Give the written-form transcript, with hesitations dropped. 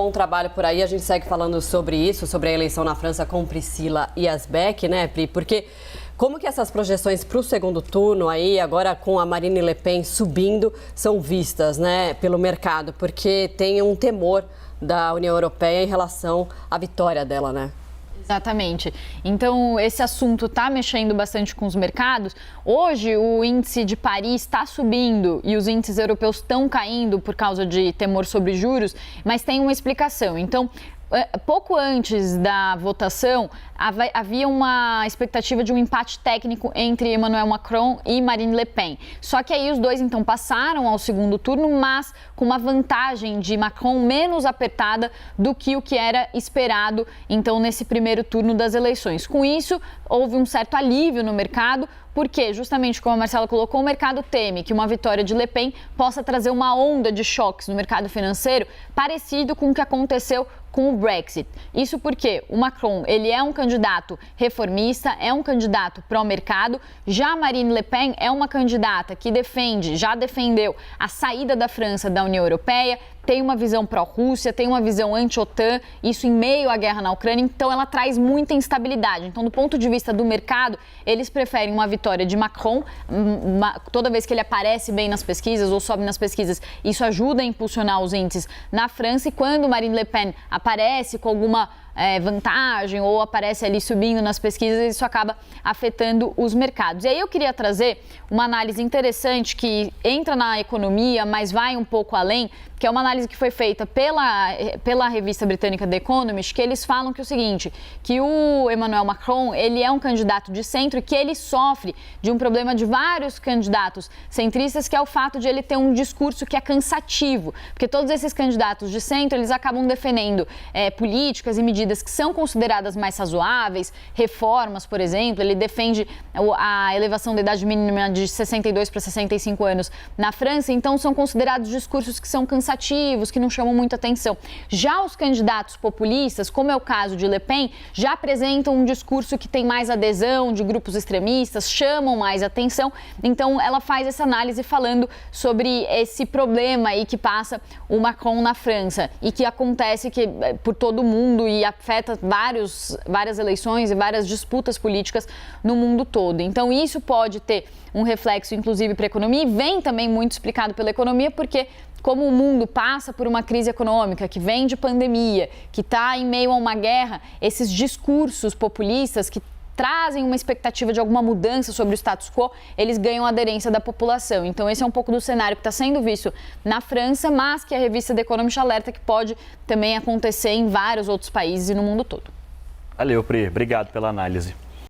bom trabalho por aí. A gente segue falando sobre isso, sobre a eleição na França com Priscila Yazbek, né, Pri? Porque como que essas projeções para o segundo turno aí, agora com a Marine Le Pen subindo, são vistas, né, pelo mercado? Porque tem um temor da União Europeia em relação à vitória dela, né? Exatamente. Então, esse assunto está mexendo bastante com os mercados. Hoje, o índice de Paris está subindo e os índices europeus estão caindo por causa de temor sobre juros, mas tem uma explicação. Então, pouco antes da votação, havia uma expectativa de um empate técnico entre Emmanuel Macron e Marine Le Pen. Só que aí os dois, então, passaram ao segundo turno, mas com uma vantagem de Macron menos apertada do que o que era esperado, então, nesse primeiro turno das eleições. Com isso, houve um certo alívio no mercado, porque, justamente como a Marcela colocou, o mercado teme que uma vitória de Le Pen possa trazer uma onda de choques no mercado financeiro parecido com o que aconteceu com o Brexit. Isso porque o Macron, ele é um candidato reformista, é um candidato pró-mercado. Já Marine Le Pen é uma candidata que já defendeu a saída da França da União Europeia, tem uma visão pró-Rússia, tem uma visão anti-OTAN, isso em meio à guerra na Ucrânia, então ela traz muita instabilidade. Então, do ponto de vista do mercado, eles preferem uma vitória de Macron. Toda vez que ele aparece bem nas pesquisas ou sobe nas pesquisas, isso ajuda a impulsionar os índices na França. E quando Marine Le Pen aparece com alguma vantagem ou aparece ali subindo nas pesquisas, isso acaba afetando os mercados. E aí eu queria trazer uma análise interessante que entra na economia, mas vai um pouco além, que é uma análise que foi feita pela revista britânica The Economist, que eles falam que é o seguinte, que o Emmanuel Macron, ele é um candidato de centro e que ele sofre de um problema de vários candidatos centristas, que é o fato de ele ter um discurso que é cansativo, porque todos esses candidatos de centro, eles acabam defendendo políticas e medidas que são consideradas mais razoáveis, reformas, por exemplo, ele defende a elevação da idade mínima de 62 para 65 anos na França, então são considerados discursos que são cansativos, que não chamam muita atenção. Já os candidatos populistas, como é o caso de Le Pen, já apresentam um discurso que tem mais adesão de grupos extremistas, chamam mais atenção, então ela faz essa análise falando sobre esse problema aí que passa o Macron na França e que acontece por todo o mundo e afeta várias eleições e várias disputas políticas no mundo todo. Então, isso pode ter um reflexo, inclusive, para a economia, e vem também muito explicado pela economia, porque como o mundo passa por uma crise econômica, que vem de pandemia, que está em meio a uma guerra, esses discursos populistas que trazem uma expectativa de alguma mudança sobre o status quo, eles ganham aderência da população. Então, esse é um pouco do cenário que está sendo visto na França, mas que a revista The Economist alerta que pode também acontecer em vários outros países e no mundo todo. Valeu, Pri. Obrigado pela análise.